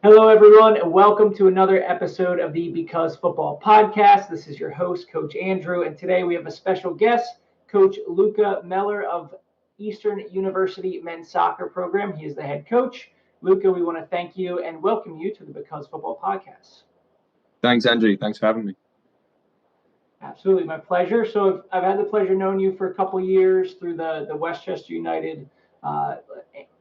Hello, everyone, and welcome to another episode of the Because Football podcast. This is your host, Coach Andrew, and today we have a special guest, Coach Luca Mellor of Eastern University men's soccer program. He is the head coach. Luca, we want to thank you and welcome you to the Because Football podcast. Thanks, Andrew. Thanks for having me. Absolutely, my pleasure. So I've had the pleasure knowing you for a couple of years through the Westchester United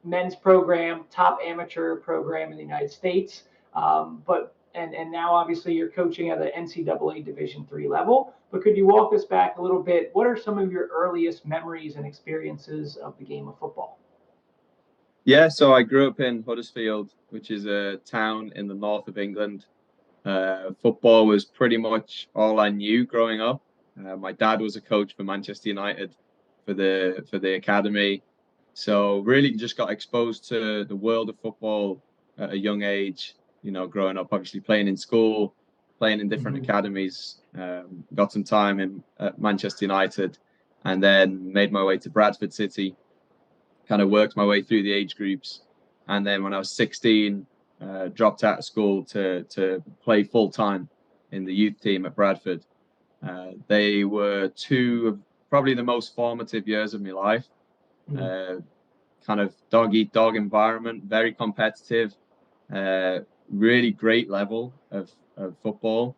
men's program, top amateur program in the United States. And now obviously you're coaching at the NCAA Division 3 level. But could you walk us back a little bit? What are some of your earliest memories and experiences of the game of football? Yeah, so I grew up in Huddersfield, which is a town in the north of England. Football was pretty much all I knew growing up. My dad was a coach for Manchester United for the academy, so really just got exposed to the world of football at a young age. You know, growing up, obviously playing in school, playing in different academies. Got some time at Manchester United, and then made my way to Bradford City. Kind of worked my way through the age groups, and then when I was 16. Dropped out of school to play full time in the youth team at Bradford. They were two of probably the most formative years of my life. Kind of dog eat dog environment, very competitive, really great level of football.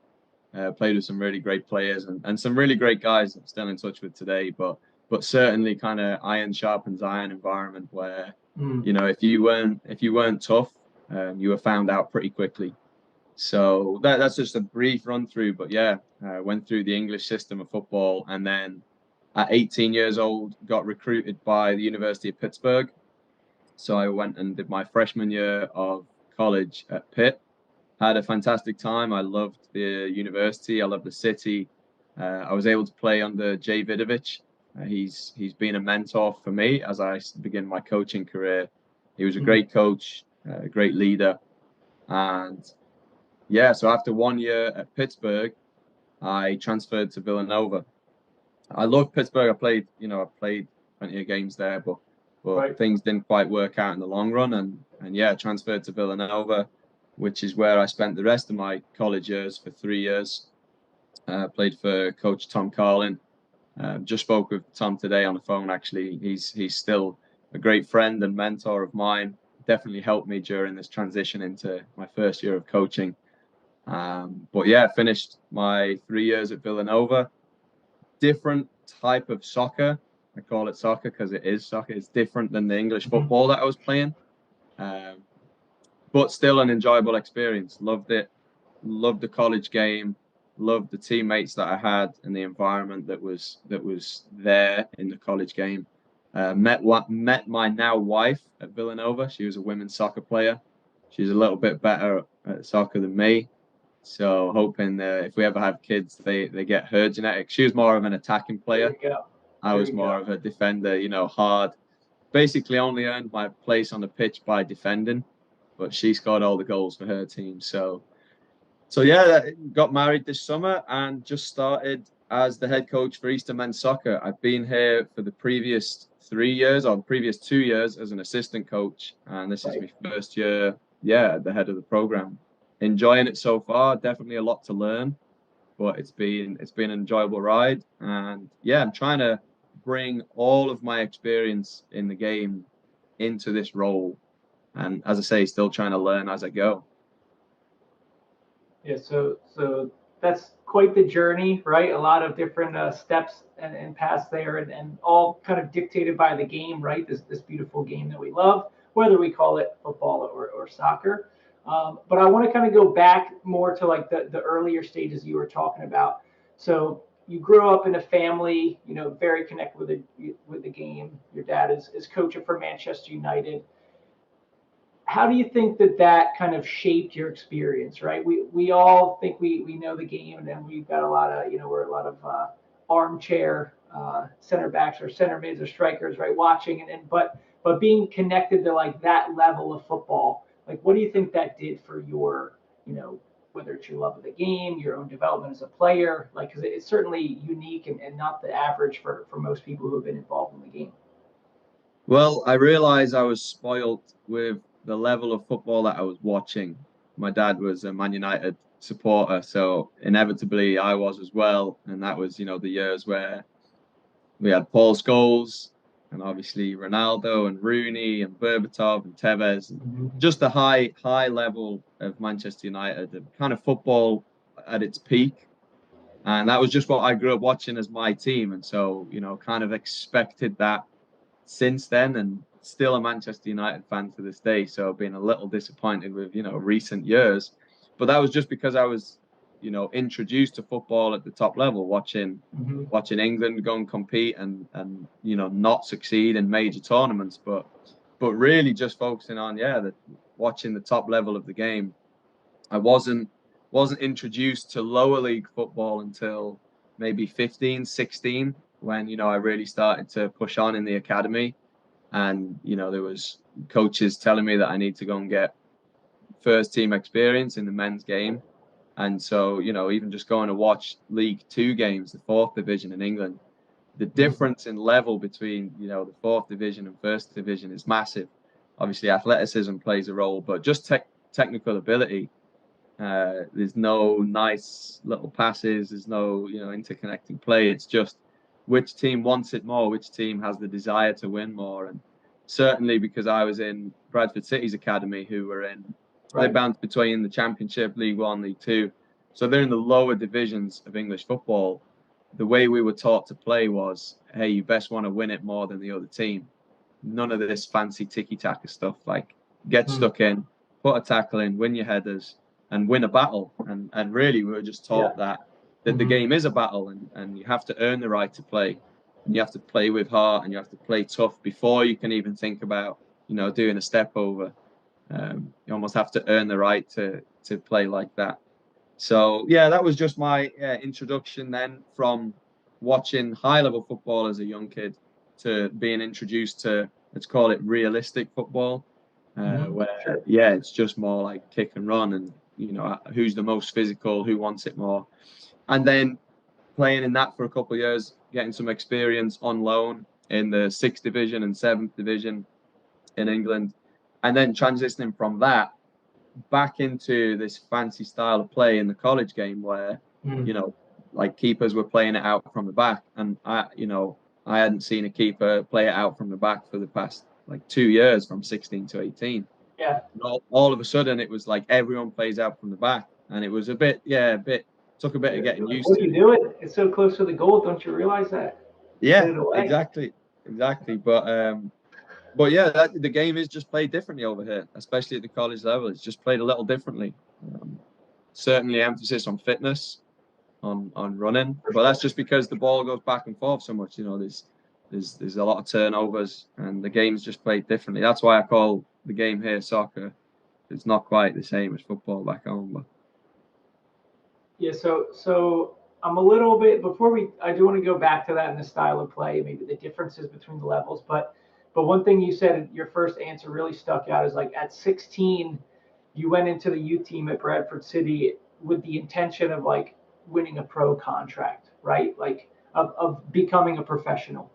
Played with some really great players and some really great guys I'm still in touch with today. But certainly kind of iron sharpens iron environment where you know if you weren't tough. You were found out pretty quickly. So that's just a brief run through. But yeah, went through the English system of football, and then at 18 years old, got recruited by the University of Pittsburgh. So I went and did my freshman year of college at Pitt. Had a fantastic time. I loved the university. I loved the city. I was able to play under Jay Vidovich. He's been a mentor for me as I begin my coaching career. He was a great coach. A great leader, and yeah, so after 1 year at Pittsburgh, I transferred to Villanova. I love Pittsburgh. I played plenty of games there, but Right. Things didn't quite work out in the long run, and yeah, transferred to Villanova, which is where I spent the rest of my college years for 3 years. Played for Coach Tom Carlin. Just spoke with Tom today on the phone. Actually, he's still a great friend and mentor of mine. Definitely helped me during this transition into my first year of coaching. But yeah, finished my 3 years at Villanova. Different type of soccer. I call it soccer because it is soccer. It's different than the English football that I was playing. But still an enjoyable experience. Loved it. Loved the college game. Loved the teammates that I had and the environment that was there in the college game. Met my now wife at Villanova. She was a women's soccer player. She's a little bit better at soccer than me. So hoping if we ever have kids, they get her genetics. She was more of an attacking player. There you go. I was more of a defender, hard. Basically only earned my place on the pitch by defending, but she scored all the goals for her team. So yeah, got married this summer and just started as the head coach for Eastern Men's Soccer. I've been here for the previous 3 years or the previous 2 years as an assistant coach, and this is my first year, at the head of the program. Enjoying it so far. Definitely a lot to learn, but it's been an enjoyable ride. And yeah, I'm trying to bring all of my experience in the game into this role, and as I say, still trying to learn as I go. Yeah, so that's quite the journey, right? A lot of different steps and paths there, and all kind of dictated by the game, right? This beautiful game that we love, whether we call it football or soccer. But I want to kind of go back more to like the earlier stages you were talking about. So you grew up in a family, very connected with the game. Your dad is coaching for Manchester United. How do you think that kind of shaped your experience, right? We all think we know the game, and we've got a lot of, we're a lot of armchair center backs or center mids or strikers, right? Watching but being connected to like that level of football, like what do you think that did for your, whether it's your love of the game, your own development as a player, like, because it's certainly unique and not the average for most people who have been involved in the game. Well, I realized I was spoiled with the level of football that I was watching. my dad was a Man United supporter, so inevitably I was as well. And that was, the years where we had Paul Scholes and obviously Ronaldo and Rooney and Berbatov and Tevez, and just the high level of Manchester United, the kind of football at its peak. And that was just what I grew up watching as my team. And so, kind of expected that since then, and still a Manchester United fan to this day. So I've been a little disappointed with, recent years. But that was just because I was, introduced to football at the top level, watching England go and compete and not succeed in major tournaments, but really just focusing on watching the top level of the game. I wasn't introduced to lower league football until maybe 15, 16, when, I really started to push on in the academy. And, there was coaches telling me that I need to go and get first team experience in the men's game. And so, even just going to watch League Two games, the fourth division in England, the difference in level between, the fourth division and first division is massive. Obviously, athleticism plays a role, but just technical ability. There's no nice little passes. There's no, interconnecting play. It's just which team wants it more, which team has the desire to win more. And certainly because I was in Bradford City's academy, who were in, they bounce between the Championship, League One, League Two. So they're in the lower divisions of English football. The way we were taught to play was, hey, you best want to win it more than the other team. None of this fancy tiki-taka stuff, like get stuck in, put a tackle in, win your headers, and win a battle. And really, we were just taught that the game is a battle, and you have to earn the right to play. And you have to play with heart, and you have to play tough before you can even think about, doing a step over. You almost have to earn the right to play like that. So, that was just my introduction then, from watching high-level football as a young kid to being introduced to, let's call it, realistic football, where, it's just more like kick and run and, who's the most physical, who wants it more. And then playing in that for a couple of years, getting some experience on loan in the 6th division and 7th division in England, and then transitioning from that back into this fancy style of play in the college game where, like keepers were playing it out from the back. And I hadn't seen a keeper play it out from the back for the past like 2 years, from 16 to 18. Yeah. And all of a sudden it was like everyone plays out from the back. And it was took a bit of getting used to. What do you do it? It's so close to the goal. Don't you realize that? Yeah, exactly. But the game is just played differently over here, especially at the college level. It's just played a little differently. Certainly emphasis on fitness, on running, but that's just because the ball goes back and forth so much. There's a lot of turnovers, and the game's just played differently. That's why I call the game here soccer. It's not quite the same as football back home. But yeah, so I'm a little bit I do want to go back to that in the style of play, maybe the differences between the levels, but one thing you said, your first answer really stuck out, is like at 16, you went into the youth team at Bradford City with the intention of like winning a pro contract, right? Like of becoming a professional.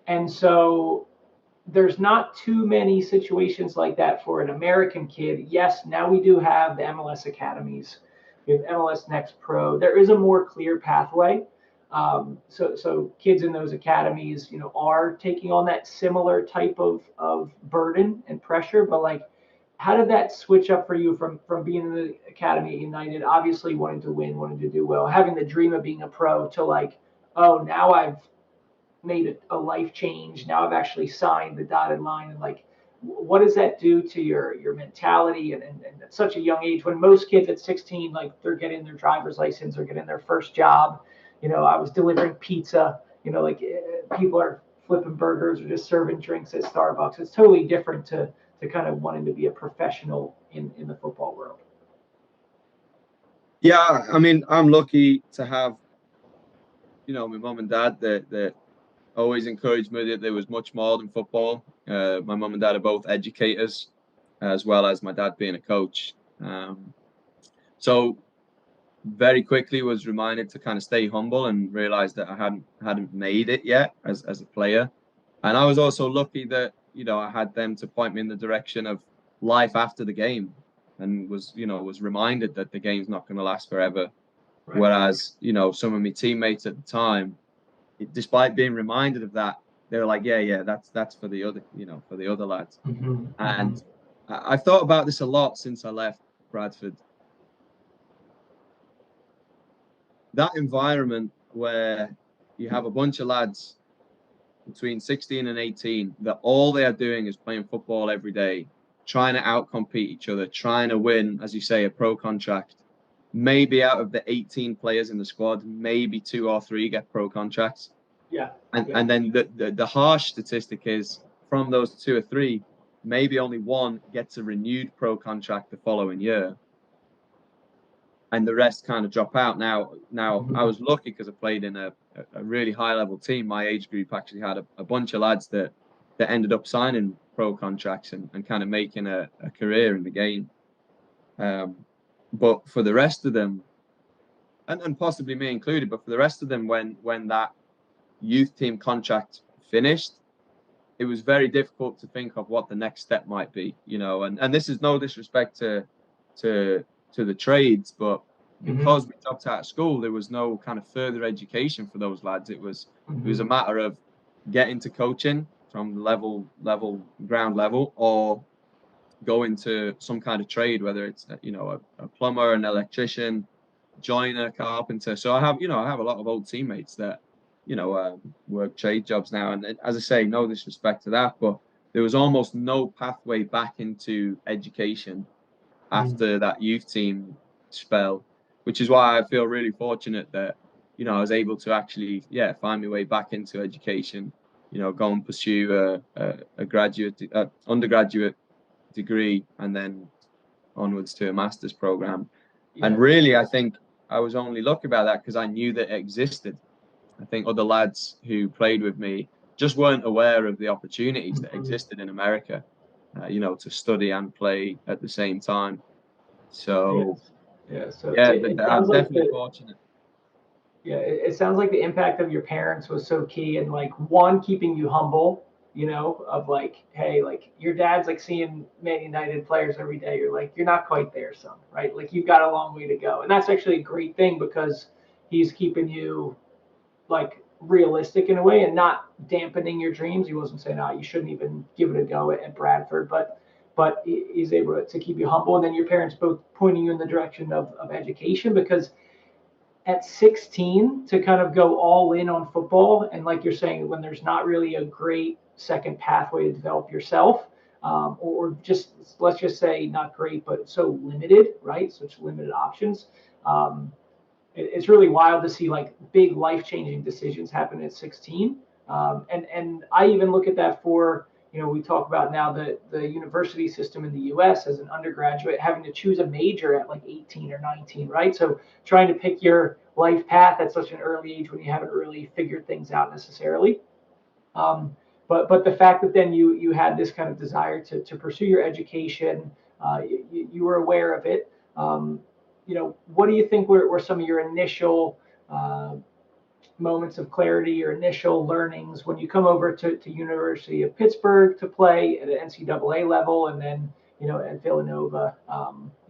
And so there's not too many situations like that for an American kid. Yes, now we do have the MLS academies. We have MLS Next Pro. There is a more clear pathway. So kids in those academies, are taking on that similar type of burden and pressure. But like, how did that switch up for you from being in the academy at United, obviously wanting to win, wanting to do well, having the dream of being a pro, to like, oh, now I've made a life change. Now I've actually signed the dotted line. And like, what does that do to your mentality and at such a young age, when most kids at 16, like they're getting their driver's license or getting their first job? I was delivering pizza, like people are flipping burgers or just serving drinks at Starbucks. It's totally different to kind of wanting to be a professional in the football world. Yeah, I mean, I'm lucky to have, my mum and dad that always encouraged me that there was much more than football. My mum and dad are both educators, as well as my dad being a coach. So very quickly was reminded to kind of stay humble and realize that I hadn't made it yet as a player. And I was also lucky that, I had them to point me in the direction of life after the game. and was reminded that the game's not going to last forever. Right. Whereas, some of my teammates at the time, despite being reminded of that, they were like, yeah, that's for the other, for the other lads. And I've thought about this a lot since I left Bradford. That environment where you have a bunch of lads between 16 and 18 that all they are doing is playing football every day, trying to outcompete each other, trying to win, as you say, a pro contract. Maybe out of the 18 players in the squad, maybe 2 or 3 get pro contracts. Yeah. And then the harsh statistic is, from those 2 or 3, maybe only 1 gets a renewed pro contract the following year, and the rest kind of drop out. Now I was lucky because I played in a really high level team. My age group actually had a bunch of lads that ended up signing pro contracts and kind of making a career in the game. But for the rest of them, and possibly me included, but for the rest of them, when that youth team contract finished, it was very difficult to think of what the next step might be, and this is no disrespect to the trades, but because we dropped out of school, there was no kind of further education for those lads. It was a matter of getting to coaching from the ground level, or go into some kind of trade, whether it's a plumber, an electrician, joiner, carpenter. So I have a lot of old teammates that work trade jobs now, and as I say, no disrespect to that, but there was almost no pathway back into education after that youth team spell, which is why I feel really fortunate that I was able to actually find my way back into education, go and pursue a undergraduate degree, and then onwards to a master's program. And really, I think I was only lucky about that because I knew that it existed. I think other lads who played with me just weren't aware of the opportunities that existed in America, to study and play at the same time. So, I'm definitely fortunate. Yeah, it sounds like the impact of your parents was so key, and like, one, keeping you humble, of like, hey, like your dad's like seeing Man United players every day. You're like, you're not quite there, son, right? Like you've got a long way to go. And that's actually a great thing because he's keeping you like realistic in a way and not dampening your dreams. He wasn't saying, you shouldn't even give it a go at Bradford, but he's able to keep you humble. And then your parents both pointing you in the direction of education, because at 16 to kind of go all in on football, and like you're saying, when there's not really a great second pathway to develop yourself, or just, let's just say, not great but so limited, right? Such limited options. It's really wild to see like big life-changing decisions happen at 16. And I even look at that for, we talk about now the university system in the US as an undergraduate having to choose a major at like 18 or 19, right? So trying to pick your life path at such an early age when you haven't really figured things out necessarily. But the fact that then you had this kind of desire to pursue your education, you were aware of it. What do you think were some of your initial moments of clarity or initial learnings when you come over to University of Pittsburgh to play at an NCAA level, and then at Villanova?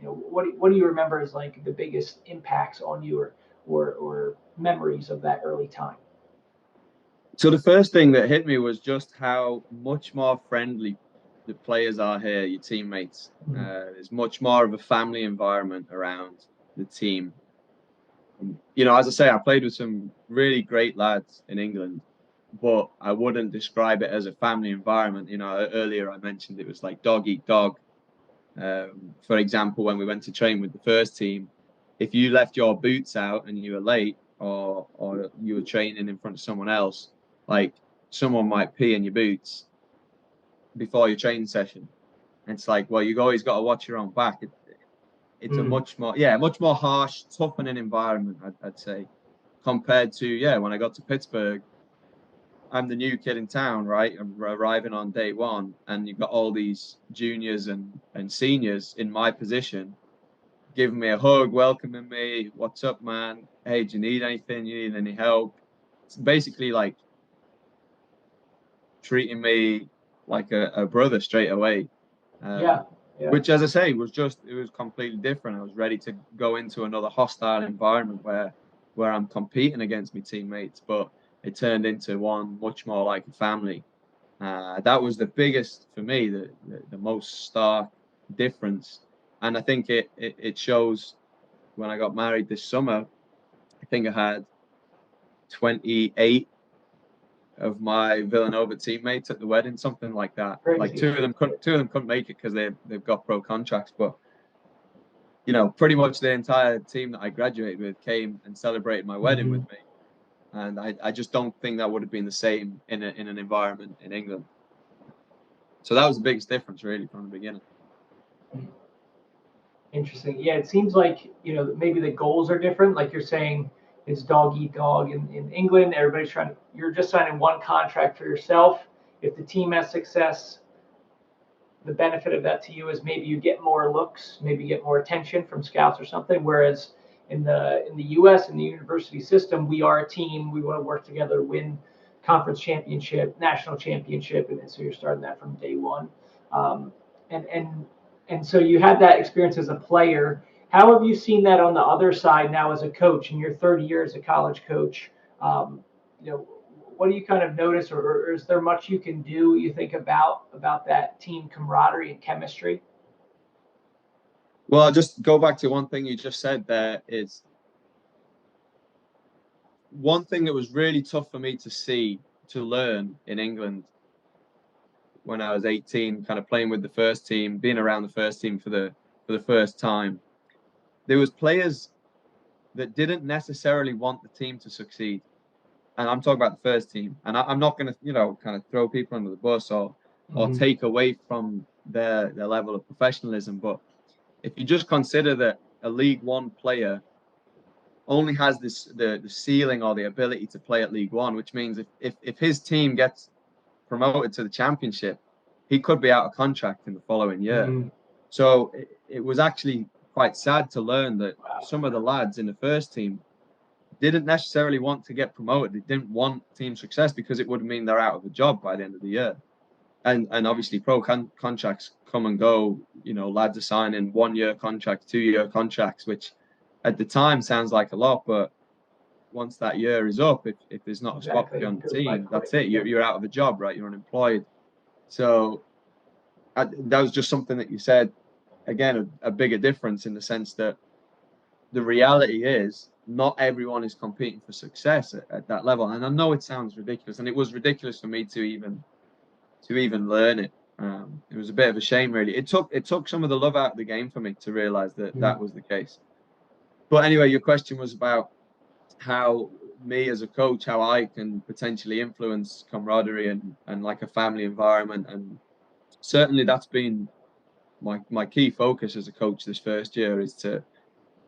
What do you remember as like the biggest impacts on you, or memories of that early time? So the first thing that hit me was just how much more friendly the players are here, your teammates. There's much more of a family environment around the team. As I say, I played with some really great lads in England, but I wouldn't describe it as a family environment. Earlier I mentioned it was like dog eat dog. For example, when we went to train with the first team, if you left your boots out and you were late, or you were training in front of someone else, like someone might pee in your boots before your training session. And it's like, well, you've always got to watch your own back. It's a much more harsh, toughening environment, I'd say, compared to, when I got to Pittsburgh. I'm the new kid in town, right? I'm arriving on day one, and you've got all these juniors and seniors in my position giving me a hug, welcoming me. What's up, man? Hey, do you need anything? You need any help? It's basically like treating me like a brother straight away. which, as I say, it was completely different. I was ready to go into another hostile environment where I'm competing against my teammates, but it turned into one much more like a family. That was the biggest for me, the most stark difference, and I think it shows when I got married this summer. I think I had 28 of my Villanova teammates at the wedding, something like that. Crazy. Like two of them couldn't make it because they've got pro contracts, but pretty much the entire team that I graduated with came and celebrated my wedding with me. And I just don't think that would have been the same in an environment in England. So that was the biggest difference, really, from the beginning. Interesting. Yeah, it seems like, maybe the goals are different. Like you're saying, it's dog eat dog in England. You're just signing one contract for yourself. If the team has success, the benefit of that to you is maybe you get more looks, maybe you get more attention from scouts or something. Whereas in the U.S. in the university system, we are a team. We want to work together to win conference championship, national championship, and so you're starting that from day one. And so you had that experience as a player. How have you seen that on the other side now as a coach in your 30 years as a college coach? What do you kind of notice, or is there much you can do, you think, about that team camaraderie and chemistry? Well, I'll just go back to one thing you just said there. Is one thing that was really tough for me to learn in England when I was 18, kind of playing with the first team, being around the first team for the first time. There was players that didn't necessarily want the team to succeed. And I'm talking about the first team. And I'm not going to, kind of throw people under the bus or take away from their level of professionalism. But if you just consider that a League One player only has the ceiling or the ability to play at League One, which means if his team gets promoted to the championship, he could be out of contract in the following year. So it was actually quite sad to learn that some of the lads in the first team didn't necessarily want to get promoted. They didn't want team success because it would mean they're out of a job by the end of the year. And obviously pro contracts come and go. Lads are signing 1-year contracts, 2-year contracts, which at the time sounds like a lot, but once that year is up, if there's not a spot for you on the team, that's it. You're out of a job, right? You're unemployed. So that was just something that you said. Again, a bigger difference in the sense that the reality is not everyone is competing for success at that level. And I know it sounds ridiculous, and it was ridiculous for me to even learn it. It was a bit of a shame, really. It took some of the love out of the game for me to realize that was the case. But anyway, your question was about how me as a coach, how I can potentially influence camaraderie and like a family environment. And certainly that's been my key focus as a coach this first year, is to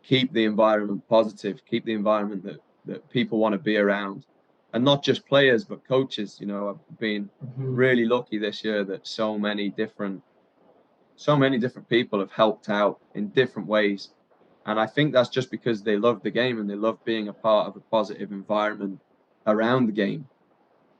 keep the environment positive, keep the environment that people want to be around, and not just players, but coaches. I've been really lucky this year that so many different people have helped out in different ways. And I think that's just because they love the game and they love being a part of a positive environment around the game.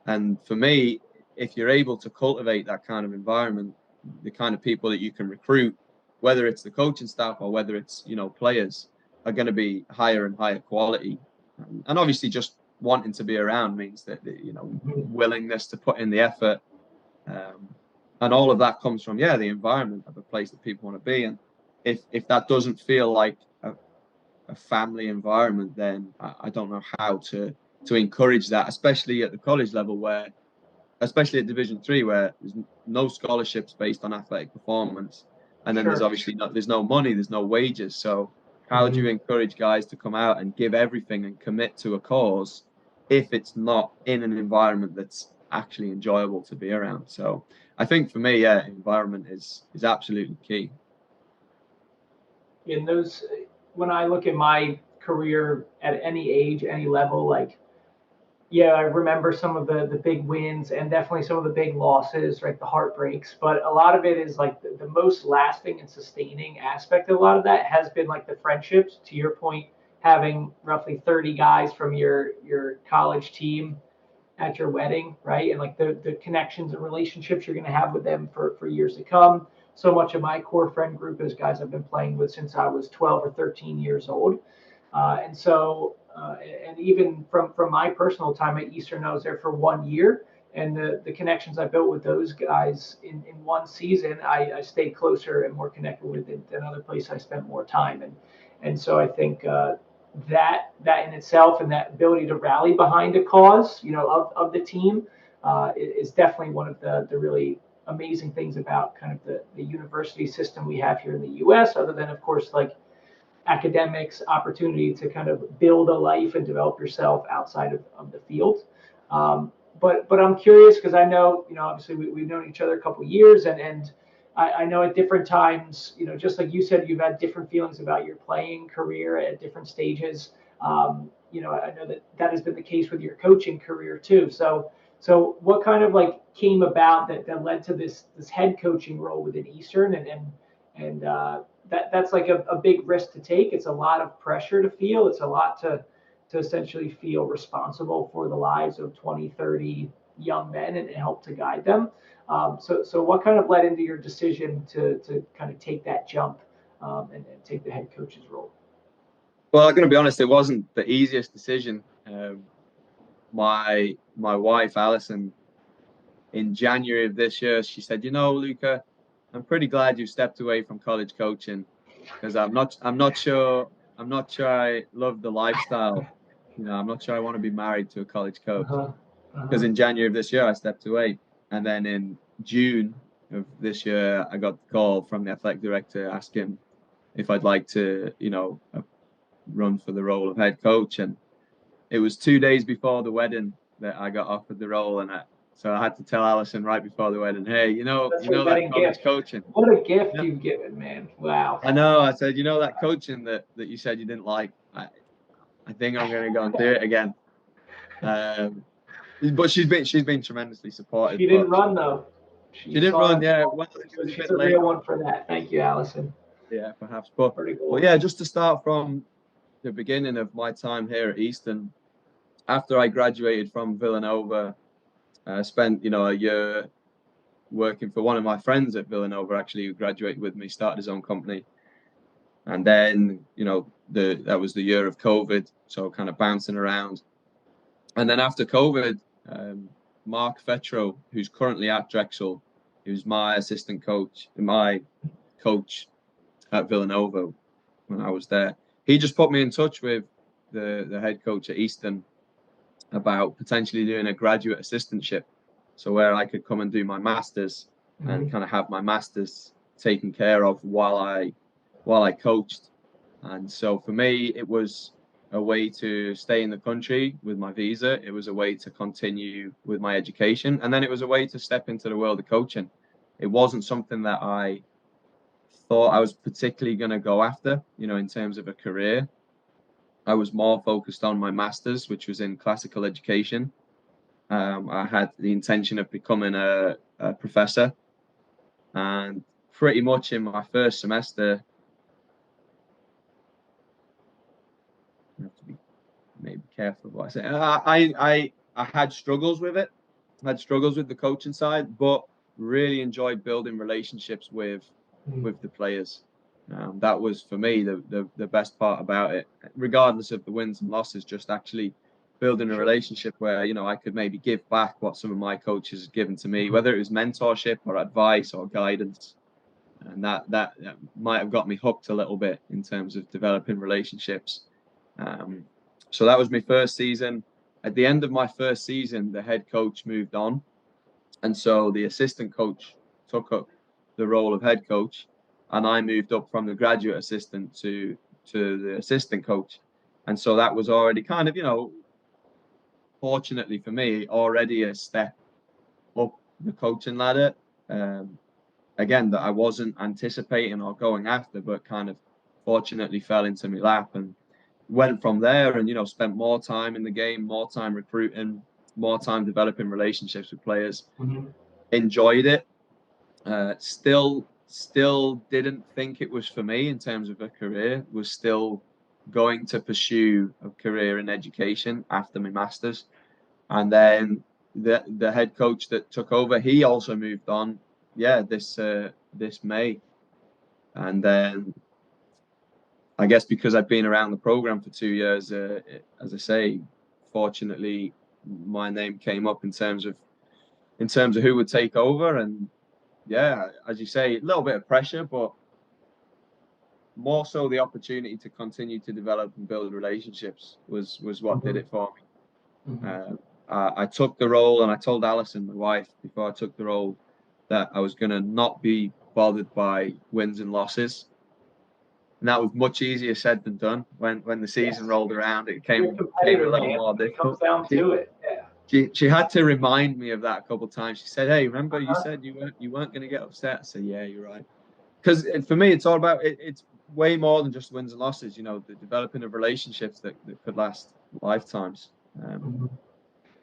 And for me, if you're able to cultivate that kind of environment, the kind of people that you can recruit, whether it's the coaching staff or whether it's, players, are going to be higher and higher quality. And obviously just wanting to be around means that, willingness to put in the effort. And all of that comes from, the environment of a place that people want to be. And if that doesn't feel like a family environment, then I don't know how to encourage that, especially at the college level, especially at Division 3, where there's no scholarships based on athletic performance. And then there's obviously there's no money, there's no wages. So how do you encourage guys to come out and give everything and commit to a cause if it's not in an environment that's actually enjoyable to be around? So I think for me, environment is absolutely key. In those, when I look at my career at any age, any level, I remember some of the big wins and definitely some of the big losses, right? The heartbreaks, but a lot of it is like the most lasting and sustaining aspect of a lot of that has been like the friendships. To your point, having roughly 30 guys from your college team at your wedding, right? And like the connections and relationships you're going to have with them for years to come. so much of my core friend group is guys I've been playing with since I was 12 or 13 years old. And so, and even from my personal time at Eastern, I was there for 1 year. And the connections I built with those guys in one season, I stayed closer and more connected with than other places I spent more time. And so I think that in itself and that ability to rally behind a cause, of the team, is definitely one of the really amazing things about kind of the university system we have here in the U.S. Other than, of course, like academics, opportunity to kind of build a life and develop yourself outside of the field. But I'm curious because I know, obviously we've known each other a couple of years, and I know at different times, just like you said, you've had different feelings about your playing career at different stages. I know that has been the case with your coaching career too. So what kind of like came about that led to this head coaching role within Eastern, and that's like a big risk to take. It's a lot of pressure to feel. It's a lot to essentially feel responsible for the lives of 20, 30 young men and help to guide them. So what kind of led into your decision to kind of take that jump and take the head coach's role? Well, I'm going to be honest, it wasn't the easiest decision. My wife, Alison, in January of this year, she said, Luca, I'm pretty glad you stepped away from college coaching because I'm not sure I love the lifestyle. I'm not sure I want to be married to a college coach. Because in January of this year, I stepped away. And then in June of this year, I got the call from the athletic director asking if I'd like to, run for the role of head coach. And it was 2 days before the wedding that I got offered the role. And so I had to tell Alison right before the wedding, hey, that college coaching. What a gift you've given, man. Wow. I know. I said, that coaching that you said you didn't like, I think I'm going to go and do it again. But she's been tremendously supportive. She didn't run though. She didn't run. Yeah, well, she's a real one for that. Thank you, Alison. Yeah, perhaps. But cool. Yeah, just to start from the beginning of my time here at Eastern, after I graduated from Villanova, I spent a year working for one of my friends at Villanova, actually, who graduated with me, started his own company. And then, that was the year of COVID, so kind of bouncing around. And then after COVID, Mark Fetro, who's currently at Drexel, who's my assistant coach, my coach at Villanova when I was there, he just put me in touch with the head coach at Eastern about potentially doing a graduate assistantship, so where I could come and do my masters and kind of have my masters taken care of while I coached. And so for me, it was a way to stay in the country with my visa. It was a way to continue with my education, and then it was a way to step into the world of coaching. It wasn't something that I thought I was particularly going to go after, in terms of a career. I was more focused on my master's, which was in classical education. I had the intention of becoming a professor, and pretty much in my first semester, I have to be maybe careful what I say. I had struggles with it. I had struggles with the coaching side, but really enjoyed building relationships with the players. That was for me the best part about it, regardless of the wins and losses. Just actually building a relationship where I could maybe give back what some of my coaches had given to me, whether it was mentorship or advice or guidance, and that might have got me hooked a little bit in terms of developing relationships. So that was my first season. At the end of my first season, the head coach moved on, and so the assistant coach took up the role of head coach, and I moved up from the graduate assistant to the assistant coach. And so that was already kind of, fortunately for me, already a step up the coaching ladder. Again, that I wasn't anticipating or going after, but kind of fortunately fell into my lap, and went from there and, spent more time in the game, more time recruiting, more time developing relationships with players. Enjoyed it. Still didn't think it was for me in terms of a career. Was still going to pursue a career in education after my masters. And then the head coach that took over, he also moved on. Yeah, this this May. And then I guess because I've been around the program for 2 years, as I say, fortunately, my name came up in terms of who would take over. And yeah, as you say, a little bit of pressure, but more so the opportunity to continue to develop and build relationships was what did it for me. I took the role, and I told Alison, my wife, before I took the role, that I was going to not be bothered by wins and losses. And that was much easier said than done. When the season rolled around, it came a little more difficult. It comes down to it. Yeah. She had to remind me of that a couple of times. She said, "Hey, remember you said you weren't going to get upset?" I said, "Yeah, you're right." Because for me, it's all about it's way more than just wins and losses. You know, the developing of relationships that could last lifetimes.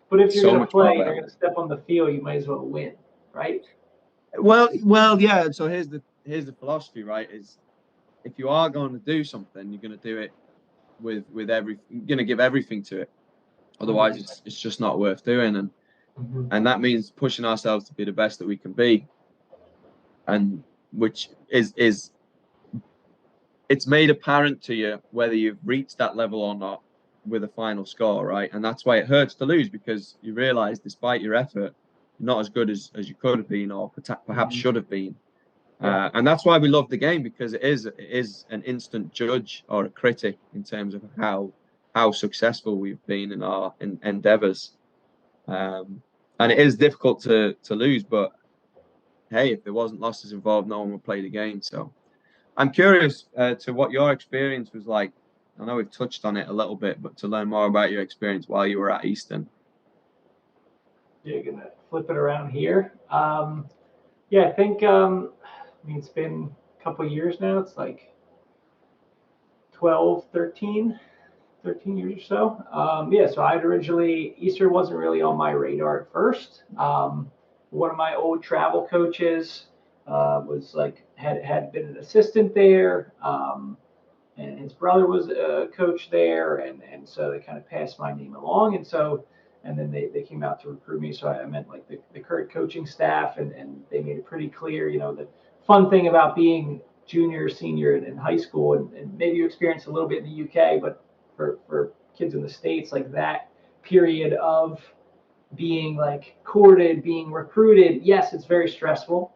But if you're going to play, you're going to step on the field, you might as well win, right? Well, yeah. So here's the philosophy, right? Is if you are going to do something, you're going to do it with you're going to give everything to it. Otherwise, it's just not worth doing. And that means pushing ourselves to be the best that we can be. And which is it's made apparent to you whether you've reached that level or not with a final score, right? And that's why it hurts to lose, because you realize despite your effort, you're not as good as you could have been, or perhaps should have been. And that's why we love the game, because it is an instant judge or a critic in terms of how successful we've been in our endeavors. And it is difficult to lose, but hey, if there wasn't losses involved, no one would play the game. So I'm curious to what your experience was like. I know we've touched on it a little bit, but to learn more about your experience while you were at Eastern. You're going to flip it around here. Yeah, I think, it's been a couple of years now. It's like 12, 13 years or so. Yeah, so Eastern wasn't really on my radar at first. One of my old travel coaches was like, had been an assistant there. And his brother was a coach there. And so they kind of passed my name along. And then they came out to recruit me. So I met like the current coaching staff, and they made it pretty clear, the fun thing about being junior, senior in high school, and maybe you experience a little bit in the UK, but for kids in the States, like that period of being like courted, being recruited, yes, it's very stressful.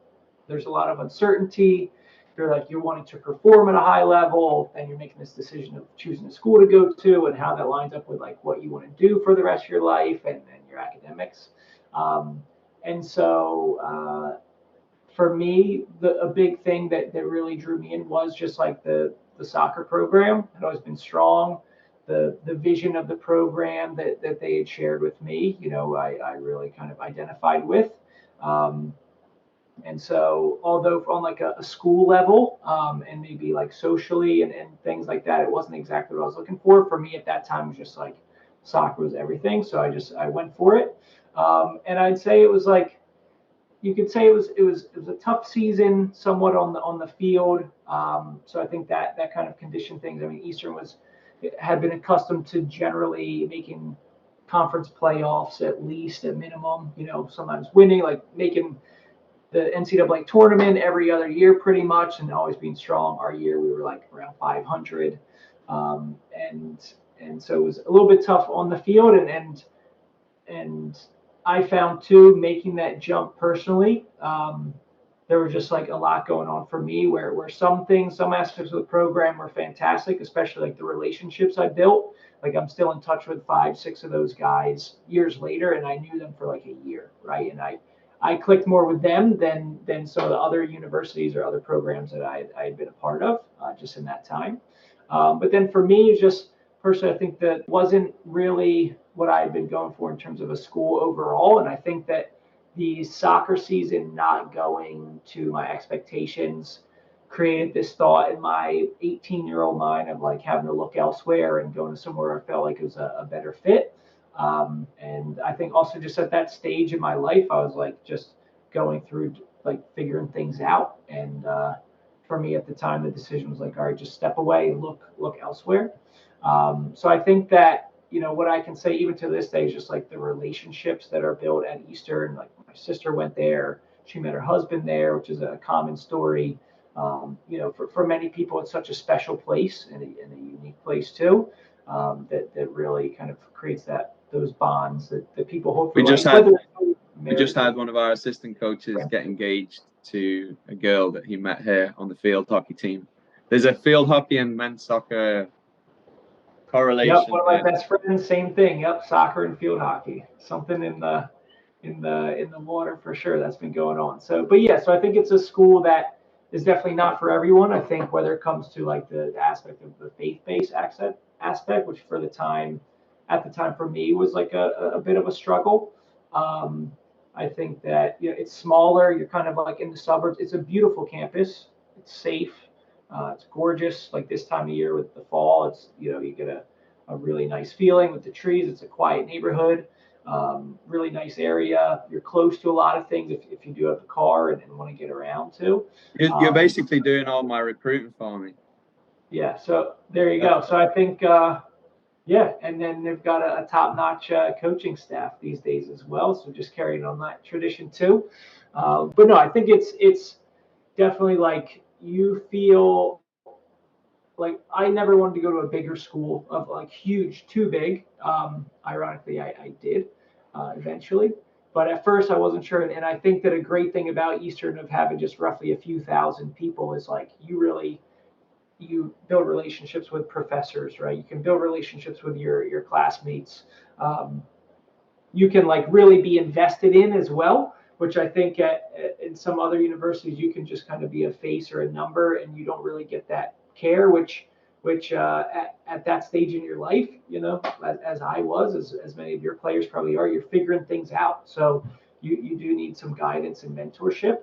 There's a lot of uncertainty. You're wanting to perform at a high level, and you're making this decision of choosing a school to go to and how that lines up with like what you want to do for the rest of your life and your academics. And so for me, a big thing that really drew me in was just like the soccer program had always been strong. The vision of the program that they had shared with me, I really kind of identified with. And so, although on like a school level, and maybe like socially and things like that, it wasn't exactly what I was looking for. For me at that time, it was just like soccer was everything. So I went for it. And I'd say it was like, you could say it was a tough season, somewhat on the field. So I think that kind of conditioned things. I mean, Eastern had been accustomed to generally making conference playoffs at least at minimum. Sometimes winning, like making the NCAA tournament every other year pretty much, and always being strong. Our year we were like around 500, and so it was a little bit tough on the field, and I found too, making that jump personally, there was just like a lot going on for me where some aspects of the program were fantastic, especially like the relationships I built. Like I'm still in touch with 5, 6 of those guys years later, and I knew them for like a year, right? And I clicked more with them than some of the other universities or other programs that I had been a part of just in that time. But then for me, just personally, I think that wasn't really what I had been going for in terms of a school overall. And I think that the soccer season not going to my expectations created this thought in my 18-year-old mind of like having to look elsewhere and going to somewhere I felt like it was a better fit. And I think also just at that stage in my life, I was like just going through like figuring things out. And for me at the time, the decision was like, all right, just step away, look elsewhere. So I think that, what I can say even to this day is just like the relationships that are built at Eastern. Like my sister went there, She met her husband there, which is a common story. For many people, it's such a special place and a unique place too, that really kind of creates those bonds that people hopefully we just had one of our assistant coaches get engaged to a girl that he met here on the field hockey team. There's a field hockey and men's soccer correlation. Yep, one of my best friends, same thing. Yep, soccer and field hockey. Something in the water for sure that's been going on. So I think it's a school that is definitely not for everyone. I think whether it comes to like the aspect of the faith-based aspect, which at the time for me was like a bit of a struggle. I think that it's smaller. You're kind of like in the suburbs. It's a beautiful campus. It's safe. It's gorgeous. Like this time of year with the fall, it's you get a really nice feeling with the trees. It's a quiet neighborhood. Really nice area. You're close to a lot of things if you do have a car and want to get around too. You're basically doing all my recruiting for me. Yeah, so there you go. So I think, and then they've got a top-notch coaching staff these days as well. So just carrying on that tradition too. But no, I think it's definitely like you feel like I never wanted to go to a bigger school of like huge, too big. Ironically, I did eventually. But at first I wasn't sure. And I think that a great thing about Eastern of having just roughly a few thousand people is like you build relationships with professors, right? You can build relationships with your classmates. You can like really be invested in as well, which I think in some other universities you can just kind of be a face or a number and you don't really get that care, which at that stage in your life, as I was, as many of your players probably are, you're figuring things out. So you do need some guidance and mentorship.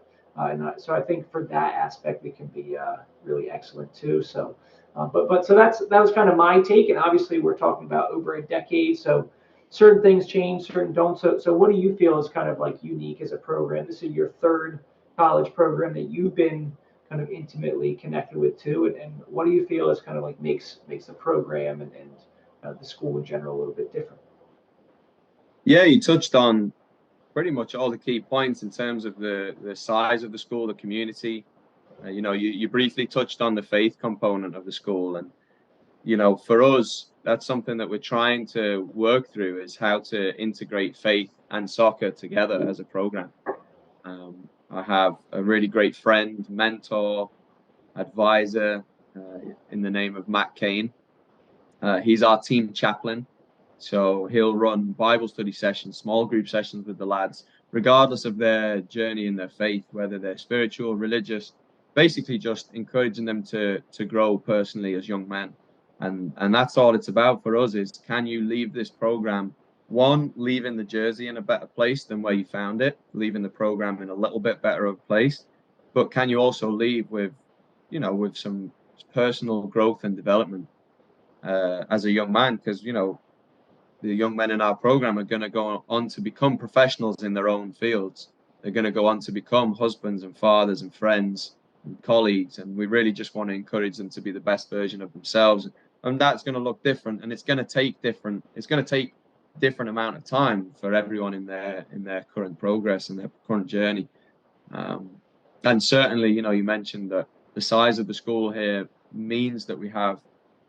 So I think for that aspect, it can be really excellent too. So, so that was kind of my take. And obviously we're talking about over a decade. So certain things change, certain don't. So what do you feel is kind of like unique as a program? This is your third college program that you've been kind of intimately connected with too. And what do you feel is kind of like makes the program and the school in general a little bit different? Yeah, you touched on pretty much all the key points in terms of the size of the school, the community. You briefly touched on the faith component of the school. And, for us, that's something that we're trying to work through is how to integrate faith and soccer together as a program. I have a really great friend, mentor, advisor in the name of Matt Kane. He's our team chaplain. So he'll run Bible study sessions, small group sessions with the lads, regardless of their journey in their faith, whether they're spiritual, religious, basically just encouraging them to grow personally as young men. And that's all it's about for us is, can you leave this program, one, leaving the jersey in a better place than where you found it, leaving the program in a little bit better of a place, but can you also leave with, with some personal growth and development as a young man? Because, the young men in our program are going to go on to become professionals in their own fields. They're going to go on to become husbands and fathers and friends and colleagues. And we really just want to encourage them to be the best version of themselves. And that's going to look different. And it's going to take different amount of time for everyone in their current progress and their current journey. And certainly, you mentioned that the size of the school here means that we have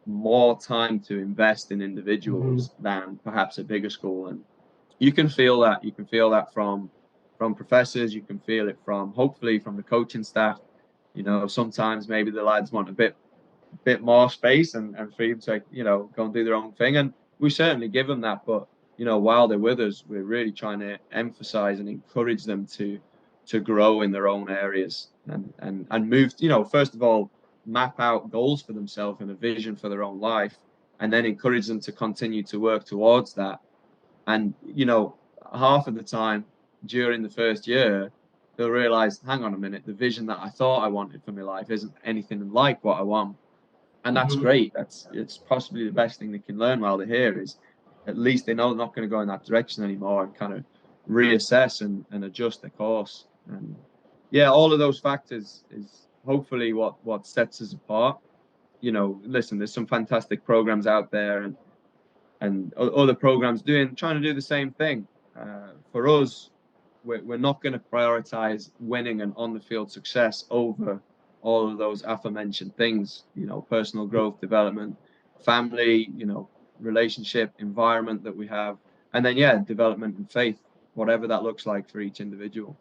more time to invest in individuals than perhaps a bigger school. And you can feel that from professors. You can feel it hopefully from the coaching staff. Sometimes maybe the lads want a bit more space and freedom to go and do their own thing, and we certainly give them that. But while they're with us, we're really trying to emphasize and encourage them to grow in their own areas and move, first of all, map out goals for themselves and a vision for their own life, and then encourage them to continue to work towards that. And half of the time during the first year, they'll realize, hang on a minute, the vision that I thought I wanted for my life isn't anything like what I want. And that's great. It's possibly the best thing they can learn while they're here, is at least they know they're not going to go in that direction anymore, and kind of reassess and adjust their course. And yeah, all of those factors is hopefully what sets us apart. Listen, there's some fantastic programs out there and other programs trying to do the same thing. For us, we're not going to prioritize winning and on the field success over all of those aforementioned things, personal growth, development, family, relationship, environment that we have, and then development and faith, whatever that looks like for each individual.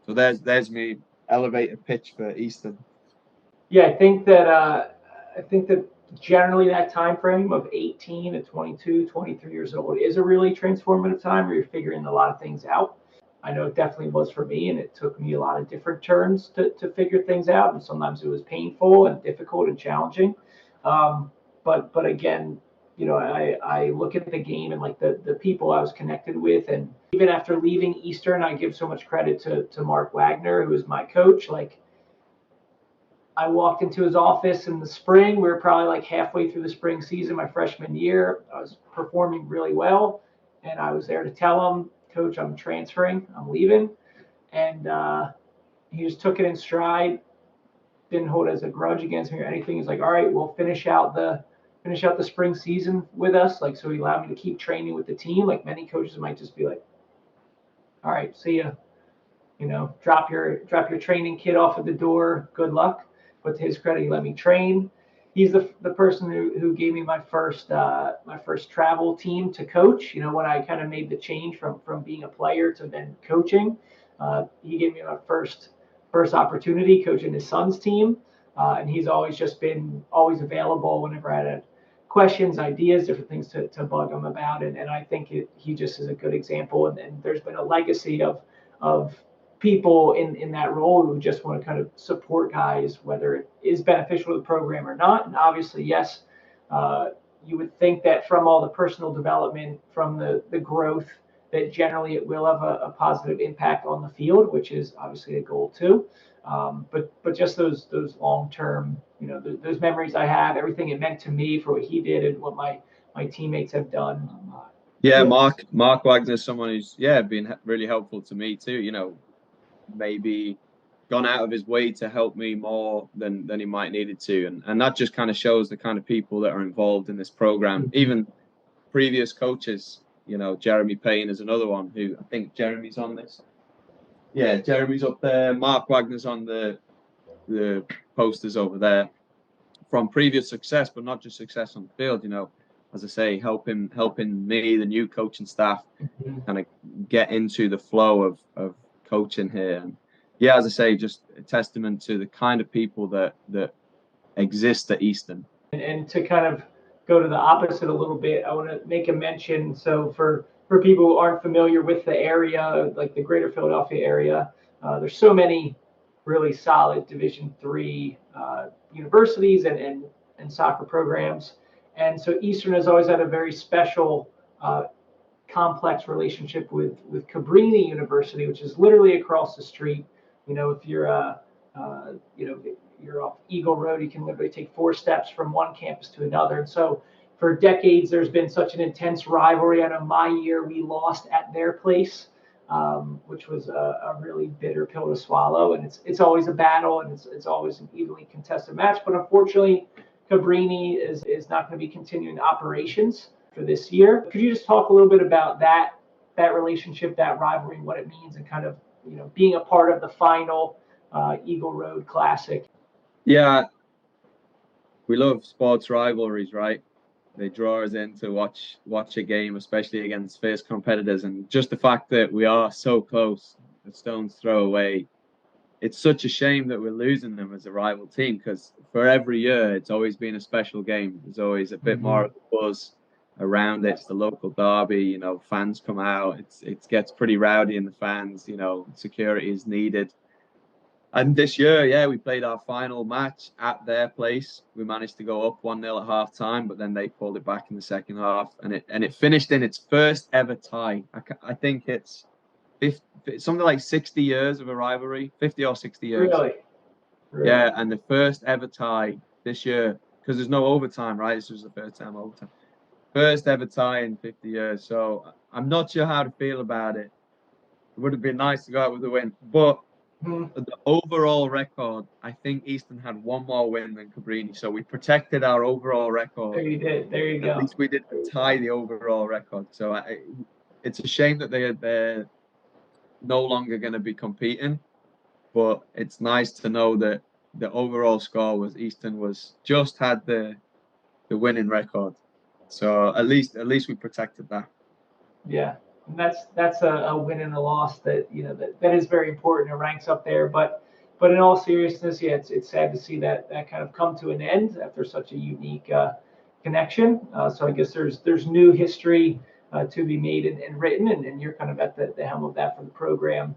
So there's me elevator pitch for Eastern. Yeah, I think that generally that time frame of 18 to 22, 23 years old is a really transformative time where you're figuring a lot of things out. I know it definitely was for me, and it took me a lot of different turns to figure things out, and sometimes it was painful and difficult and challenging. But again, I look at the game and like the people I was connected with, and even after leaving Eastern, I give so much credit to Mark Wagner, who was my coach. Like, I walked into his office in the spring. We were probably like halfway through the spring season, my freshman year. I was performing really well, and I was there to tell him, Coach, I'm transferring, I'm leaving. And he just took it in stride, didn't hold it as a grudge against me or anything. He's like, all right, we'll finish out the spring season with us. Like, so he allowed me to keep training with the team. Like, many coaches might just be like, all right, see ya. Drop your training kit off at the door. Good luck. But to his credit, he let me train. He's the person who gave me my first travel team to coach. When I kind of made the change from being a player to then coaching, he gave me my first opportunity coaching his son's team, and he's always just been always available whenever I had questions, ideas, different things to bug him about. And I think he just is a good example. And there's been a legacy of people in that role who just want to kind of support guys, whether it is beneficial to the program or not. And obviously, yes, you would think that from all the personal development, from the growth, that generally it will have a positive impact on the field, which is obviously a goal too. But just those long-term, those memories I have, everything it meant to me for what he did and what my teammates have done. Mark Wagner is someone who's been really helpful to me too. Maybe gone out of his way to help me more than he might needed to, and that just kind of shows the kind of people that are involved in this program. Even previous coaches, Jeremy Payne is another one who I think Jeremy's on this. Yeah, Jeremy's up there. Mark Wagner's on the posters over there from previous success, but not just success on the field. As I say, helping me, the new coaching staff, kind of get into the flow of coaching here. And as I say, just a testament to the kind of people that exist at Eastern. And to kind of go to the opposite a little bit, I want to make a mention. So for people who aren't familiar with the area, like the greater Philadelphia area, there's so many really solid Division III universities and soccer programs. And so Eastern has always had a very special complex relationship with Cabrini University, which is literally across the street. If you're you're off Eagle Road, you can literally take 4 steps from one campus to another. And so for decades, there's been such an intense rivalry. I know my year we lost at their place, which was a really bitter pill to swallow. And it's always a battle, and it's always an evenly contested match. But unfortunately, Cabrini is not going to be continuing operations for this year. Could you just talk a little bit about that relationship, that rivalry, and what it means, and kind of being a part of the final Eagle Road Classic? Yeah, we love sports rivalries, right? They draw us in to watch a game, especially against fierce competitors, and just the fact that we are so close, a stone's throw away. It's such a shame that we're losing them as a rival team, because for every year it's always been a special game. There's always a bit more of a buzz around it. It's the local derby, fans come out. It gets pretty rowdy in the fans. Security is needed. And this year, we played our final match at their place. We managed to go up 1-0 at half time, but then they pulled it back in the second half, and it finished in its first ever tie. I think it's something like 60 years of a rivalry, 50 or 60 years. Really? Yeah, and the first ever tie this year, because there's no overtime, right? This was the first time overtime. First ever tie in 50 years. So I'm not sure how to feel about it. It would have been nice to go out with a win, but the overall record, I think Eastern had one more win than Cabrini, so we protected our overall record. There you did. There you go. At least we didn't tie the overall record. So it's a shame that no longer going to be competing. But it's nice to know that the overall score was Easton was just had the winning record. So at least we protected that. Yeah, and that's a win and a loss that that is very important. It ranks up there, but in all seriousness, yeah, it's sad to see that kind of come to an end after such a unique connection. So I guess there's new history to be made and written, and you're kind of at the helm of that for the program.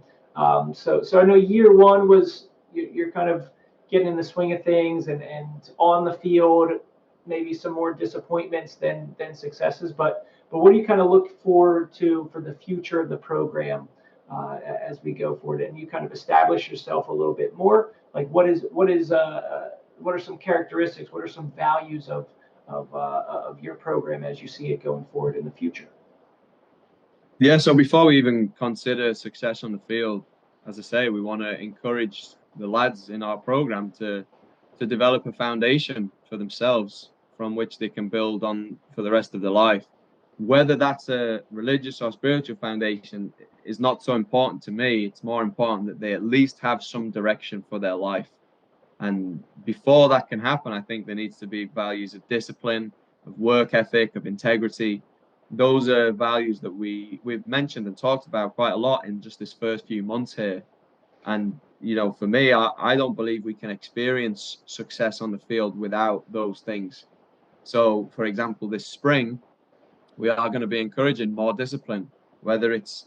So I know year one was you're kind of getting in the swing of things and on the field, maybe some more disappointments than successes, but what do you kind of look forward to for the future of the program as we go forward, and you kind of establish yourself a little bit more? Like what are some characteristics? What are some values of your program as you see it going forward in the future? Yeah, so before we even consider success on the field, as I say, we want to encourage the lads in our program to develop a foundation for themselves from which they can build on for the rest of their life. Whether that's a religious or spiritual foundation is not so important to me. It's more important that they at least have some direction for their life. And before that can happen, I think there needs to be values of discipline, of work ethic, of integrity. Those are values that we've mentioned and talked about quite a lot in just this first few months here. And for me, I don't believe we can experience success on the field without those things. So, for example, this spring, we are going to be encouraging more discipline, whether it's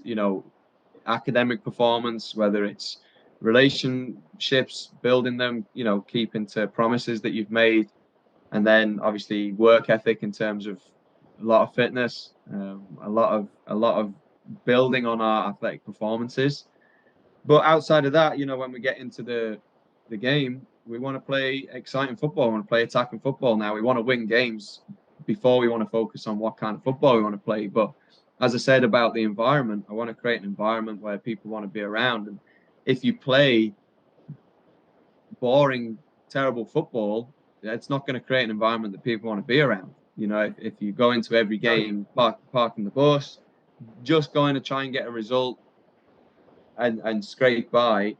academic performance, whether it's relationships, building them, keeping to promises that you've made, and then obviously work ethic in terms of a lot of fitness, a lot of building on our athletic performances. But outside of that, when we get into the game, we want to play exciting football. We want to play attacking football now. We want to win games before we want to focus on what kind of football we want to play. But as I said about the environment, I want to create an environment where people want to be around. And if you play boring, terrible football, it's not going to create an environment that people want to be around. If you go into every game, parking the bus, just going to try and get a result and scrape by,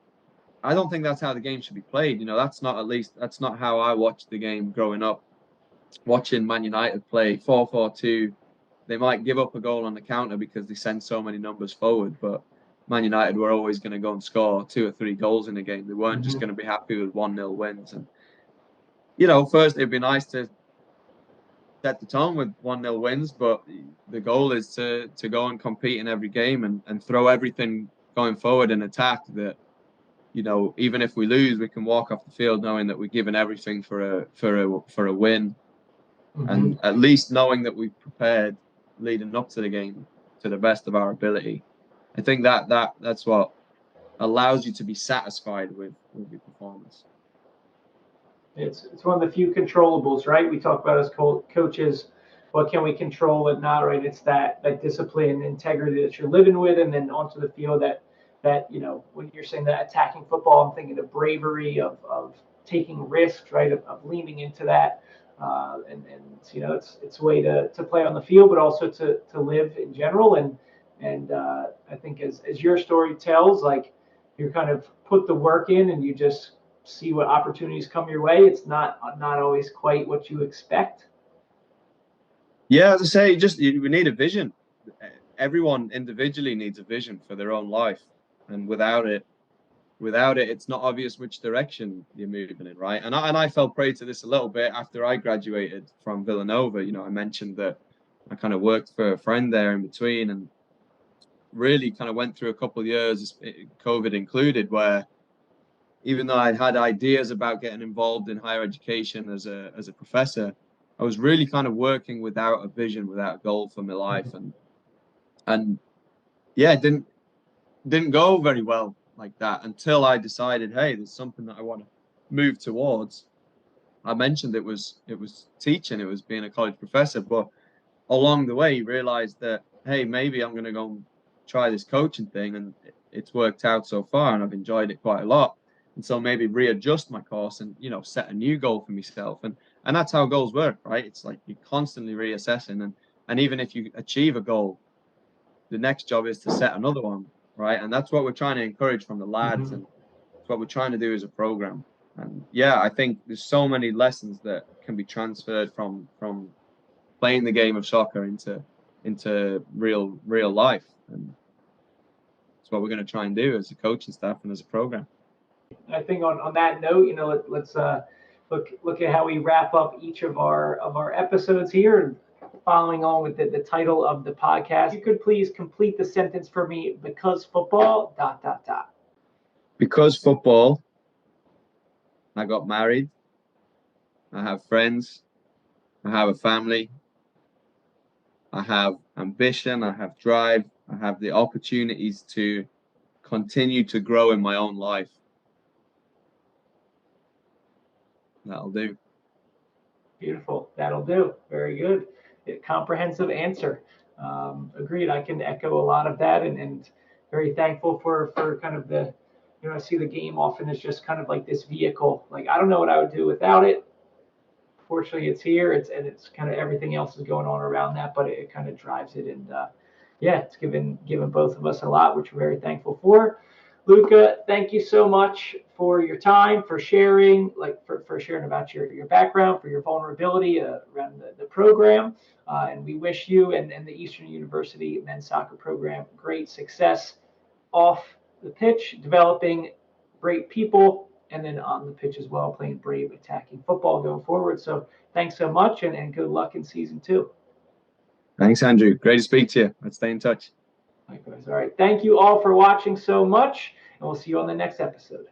I don't think that's how the game should be played. That's not how I watched the game growing up. Watching Man United play 4-4-2, they might give up a goal on the counter because they send so many numbers forward, but Man United were always going to go and score 2 or 3 goals in a game. They weren't just going to be happy with 1-0 wins. And first it'd be nice to set the tone with 1-0 wins, but the goal is to go and compete in every game and throw everything going forward and attack that. Even if we lose, we can walk off the field knowing that we're giving everything for a win, and at least knowing that we've prepared leading up to the game to the best of our ability. I think that's what allows you to be satisfied with your performance. It's one of the few controllables, right? We talk about as coaches, what can we control and not, right? It's that discipline, integrity that you're living with, and then onto the field that when you're saying that attacking football, I'm thinking of bravery, of taking risks, right? Of leaning into that. And it's a way to play on the field, but also to live in general. And I think as your story tells, like you kind of put the work in and you just see what opportunities come your way. It's not always quite what you expect. Yeah, as I say, we need a vision. Everyone individually needs a vision for their own life, and without it, it's not obvious which direction you're moving in, right? And I fell prey to this a little bit after I graduated from Villanova. I mentioned that I kind of worked for a friend there in between, and really kind of went through a couple of years, COVID included, where even though I had ideas about getting involved in higher education as a professor, I was really kind of working without a vision, without a goal for my life, and yeah, it didn't go very well like that until I decided, hey, there's something that I want to move towards. I mentioned it was teaching, it was being a college professor, but along the way, you realized that, hey, maybe I'm going to go and try this coaching thing, and it's worked out so far, and I've enjoyed it quite a lot. And so maybe readjust my course and set a new goal for myself, and that's how goals work, right? It's like you're constantly reassessing, and even if you achieve a goal, the next job is to set another one. right? And that's what we're trying to encourage from the lads, and it's what we're trying to do as a program. And yeah, I think there's so many lessons that can be transferred from playing the game of soccer into real life, and it's what we're going to try and do as a coaching staff and as a program. I think on that note, let's look at how we wrap up each of our episodes here. Following on with the title of the podcast, you could please complete the sentence for me. Because football, ... Because football, I got married. I have friends. I have a family. I have ambition. I have drive. I have the opportunities to continue to grow in my own life. That'll do. Beautiful. That'll do. Very good. Comprehensive answer. Agreed. I can echo a lot of that, and very thankful for kind of the, I see the game often as just kind of like this vehicle. Like, I don't know what I would do without it. Fortunately, it's here. It's kind of everything else is going on around that, but it kind of drives it. And yeah, it's given both of us a lot, which we're very thankful for. Luca, thank you so much for your time, for sharing, for sharing about your background, for your vulnerability around the program. And we wish you and the Eastern University men's soccer program great success off the pitch, developing great people, and then on the pitch as well, playing brave, attacking football going forward. So thanks so much, and good luck in season 2. Thanks, Andrew. Great to speak to you. Let's stay in touch. Likewise. All right. Thank you all for watching so much, and we'll see you on the next episode.